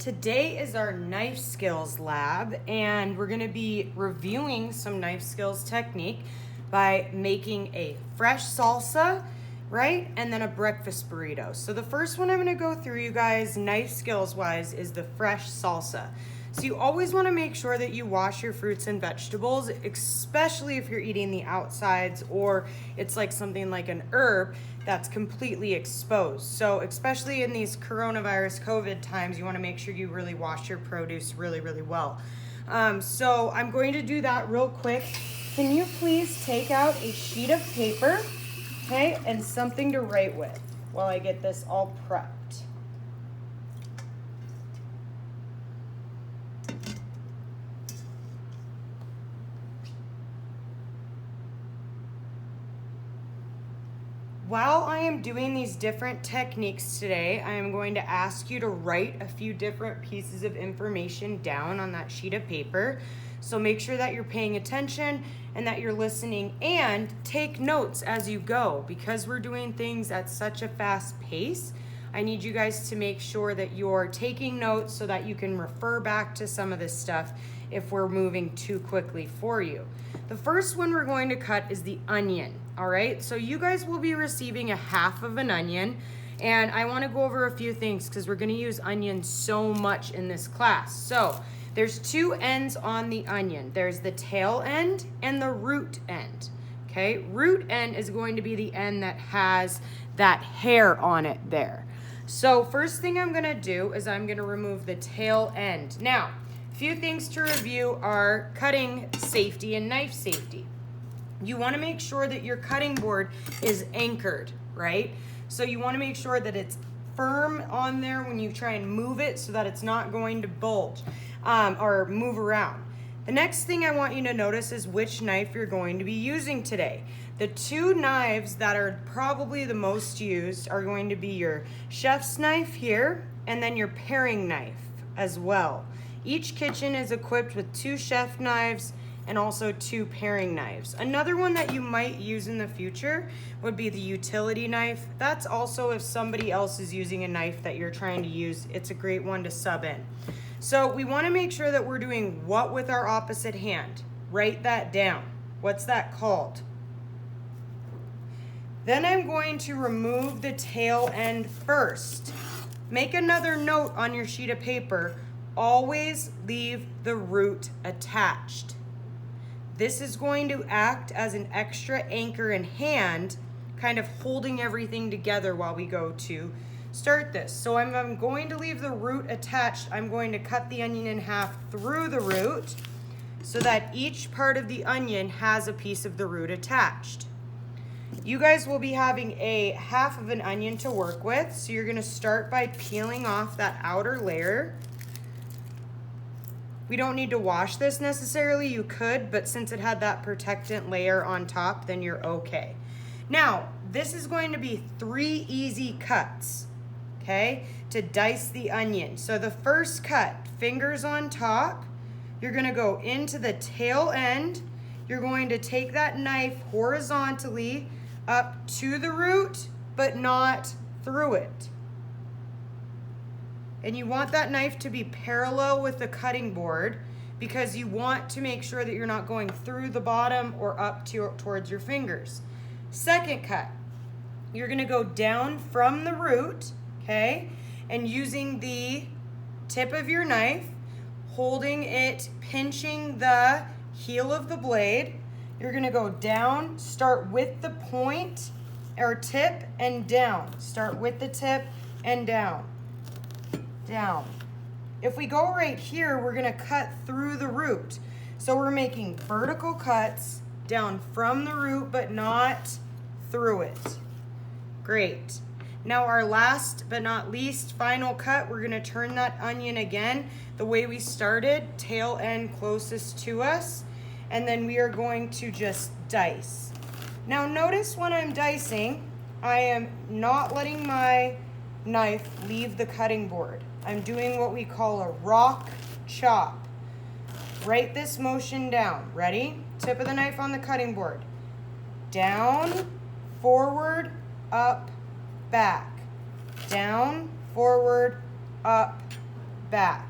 Today is our knife skills lab, and we're going to be reviewing some knife skills technique by making a fresh salsa, right? And then a breakfast burrito. So the first one I'm going to go through, you guys, knife skills wise, is the fresh salsa. So you always want to make sure that you wash your fruits and vegetables, especially if you're eating the outsides or it's like something like an herb that's completely exposed. So especially in these coronavirus COVID times, you want to make sure you really wash your produce really, really well. So I'm going to do that real quick. Can you please take out a sheet of paper, okay, and something to write with while I get this all prepped. While I am doing these different techniques today, I am going to ask you to write a few different pieces of information down on that sheet of paper. So make sure that you're paying attention and that you're listening, and take notes as you go. Because we're doing things at such a fast pace, I need you guys to make sure that you're taking notes so that you can refer back to some of this stuff if we're moving too quickly for you. The first one we're going to cut is the onion. All right, so you guys will be receiving a half of an onion, and I want to go over a few things because we're going to use onion so much in this class. So there's two ends on the onion. There's the tail end and the root end. Okay, root end is going to be the end that has that hair on it there. So first thing I'm going to do is I'm going to remove the tail end. Now, a few things to review are cutting safety and knife safety. You want to make sure that your cutting board is anchored, right? So you want to make sure that it's firm on there when you try and move it so that it's not going to bulge or move around. The next thing I want you to notice is which knife you're going to be using today. The two knives that are probably the most used are going to be your chef's knife here and then your paring knife as well. Each kitchen is equipped with two chef knives and also two paring knives. Another one that you might use in the future would be the utility knife. That's also if somebody else is using a knife that you're trying to use, it's a great one to sub in. So we want to make sure that we're doing what with our opposite hand. Write that down. What's that called? Then I'm going to remove the tail end first. Make another note on your sheet of paper. Always leave the root attached. This is going to act as an extra anchor in hand, kind of holding everything together while we go to start this. So I'm going to leave the root attached. I'm going to cut the onion in half through the root so that each part of the onion has a piece of the root attached. You guys will be having a half of an onion to work with. So you're going to start by peeling off that outer layer. We don't need to wash this necessarily, you could, but since it had that protectant layer on top, then you're okay. Now, this is going to be 3 easy cuts, okay, to dice the onion. So the first cut, fingers on top, you're gonna go into the tail end, you're going to take that knife horizontally up to the root, but not through it. And you want that knife to be parallel with the cutting board because you want to make sure that you're not going through the bottom or up towards your fingers. Second cut, you're gonna go down from the root, okay? And using the tip of your knife, holding it, pinching the heel of the blade, you're gonna go down, start with the point or tip and down. Start with the tip and down. Down. If we go right here, we're going to cut through the root. So we're making vertical cuts down from the root, but not through it. Great. Now our last but not least final cut, we're going to turn that onion again the way we started, tail end closest to us, and then we are going to just dice. Now notice when I'm dicing, I am not letting my knife leave the cutting board. I'm doing what we call a rock chop. Write this motion down. Ready? Tip of the knife on the cutting board. Down, forward, up, back. Down, forward, up, back.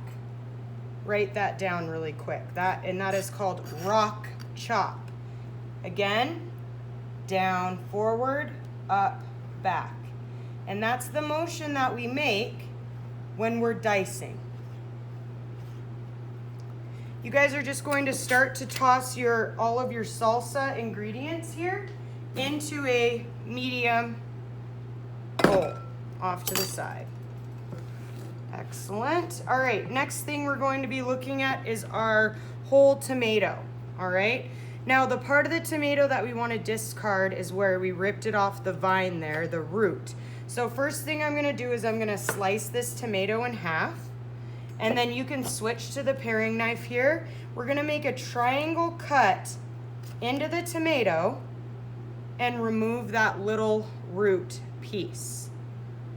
Write that down really quick. That is called rock chop. Again, down, forward, up, back. And that's the motion that we make when we're dicing. You guys are just going to start to toss all of your salsa ingredients here into a medium bowl off to the side. Excellent. All right, next thing we're going to be looking at is our whole tomato. All right. Now the part of the tomato that we want to discard is where we ripped it off the vine there, the root. So first thing I'm going to do is I'm going to slice this tomato in half, and then you can switch to the paring knife here. We're going to make a triangle cut into the tomato and remove that little root piece.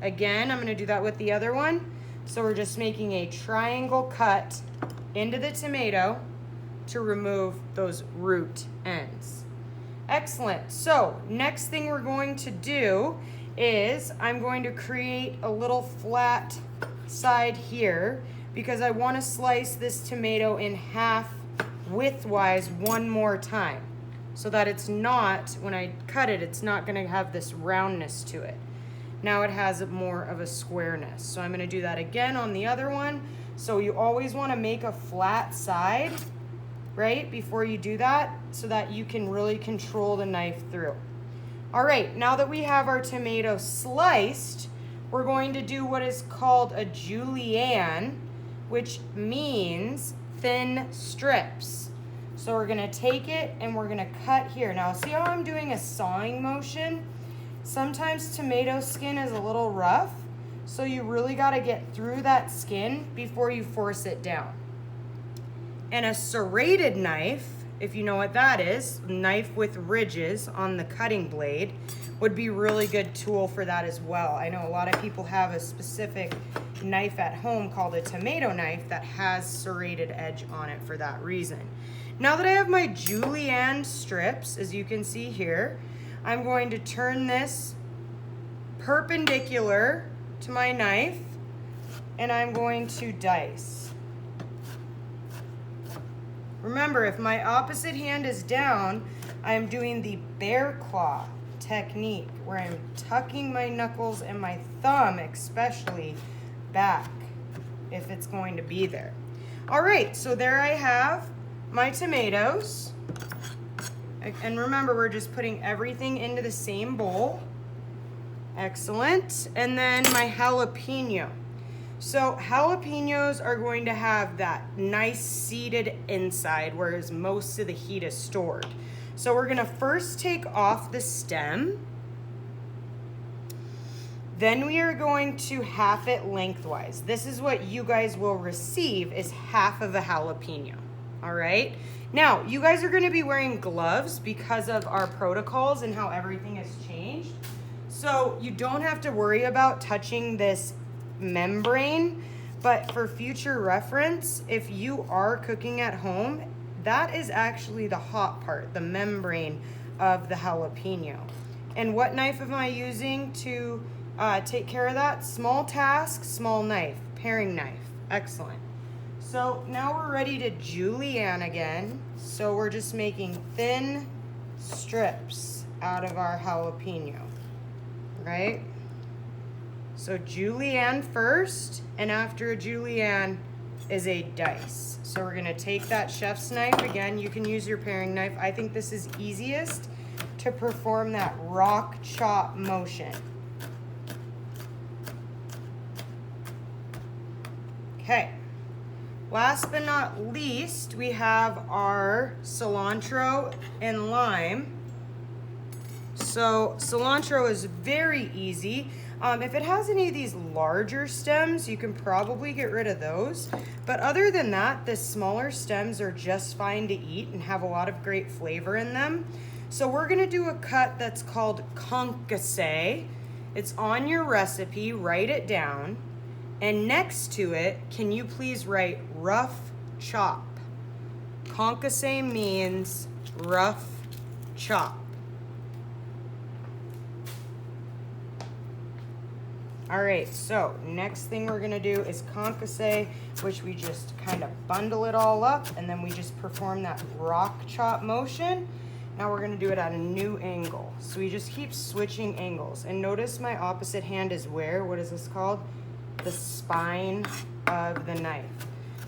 Again, I'm going to do that with the other one. So we're just making a triangle cut into the tomato to remove those root ends. Excellent. So next thing we're going to do is I'm going to create a little flat side here because I want to slice this tomato in half widthwise one more time so that it's not, when I cut it, it's not going to have this roundness to it. Now it has more of a squareness. So I'm going to do that again on the other one. So you always want to make a flat side, right, before you do that so that you can really control the knife through. All right, now that we have our tomato sliced, we're going to do what is called a julienne, which means thin strips. So we're going to take it and we're going to cut here. Now see how I'm doing a sawing motion? Sometimes tomato skin is a little rough, so you really got to get through that skin before you force it down. And a serrated knife, if you know what that is, knife with ridges on the cutting blade, would be a really good tool for that as well. I know a lot of people have a specific knife at home called a tomato knife that has serrated edge on it for that reason. Now that I have my julienne strips, as you can see here, I'm going to turn this perpendicular to my knife and I'm going to dice. Remember, if my opposite hand is down, I'm doing the bear claw technique where I'm tucking my knuckles and my thumb especially back if it's going to be there. All right, so there I have my tomatoes. And remember, we're just putting everything into the same bowl. Excellent. And then my jalapeno. So jalapenos are going to have that nice seated inside, whereas most of the heat is stored. So we're going to first take off the stem. Then we are going to half it lengthwise. This is what you guys will receive, is half of a jalapeno. All right. Now, you guys are going to be wearing gloves because of our protocols and how everything has changed. So you don't have to worry about touching this membrane, but for future reference, if you are cooking at home, that is actually the hot part, the membrane of the jalapeno. And what knife am I using to take care of that? Small task, small knife, paring knife. Excellent. So now we're ready to julienne again. So we're just making thin strips out of our jalapeno, right? So julienne first, and after a julienne is a dice. So we're gonna take that chef's knife. Again, you can use your paring knife. I think this is easiest to perform that rock chop motion. Okay. Last but not least, we have our cilantro and lime. So cilantro is very easy. If it has any of these larger stems, you can probably get rid of those. But other than that, the smaller stems are just fine to eat and have a lot of great flavor in them. So we're gonna do a cut that's called concasse. It's on your recipe, write it down. And next to it, can you please write rough chop? Concasse means rough chop. All right, so next thing we're gonna do is concasse, which we just kind of bundle it all up and then we just perform that rock chop motion. Now we're gonna do it at a new angle. So we just keep switching angles. And notice my opposite hand is where? What is this called? The spine of the knife.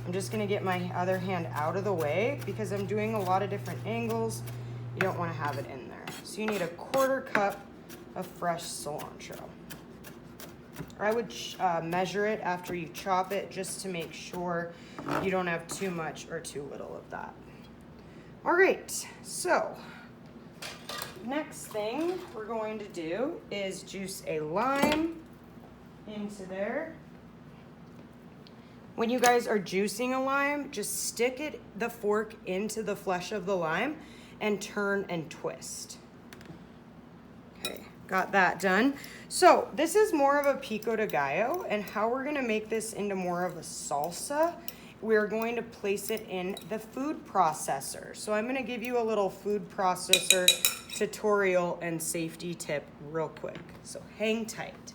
I'm just gonna get my other hand out of the way because I'm doing a lot of different angles. You don't wanna have it in there. So you need a 1/4 cup of fresh cilantro. Or I would measure it after you chop it just to make sure you don't have too much or too little of that. All right, so next thing we're going to do is juice a lime into there. When you guys are juicing a lime, just stick the fork into the flesh of the lime and turn and twist. Okay, got that done. So this is more of a pico de gallo, and how we're gonna make this into more of a salsa, we're going to place it in the food processor. So I'm gonna give you a little food processor tutorial and safety tip real quick. So hang tight.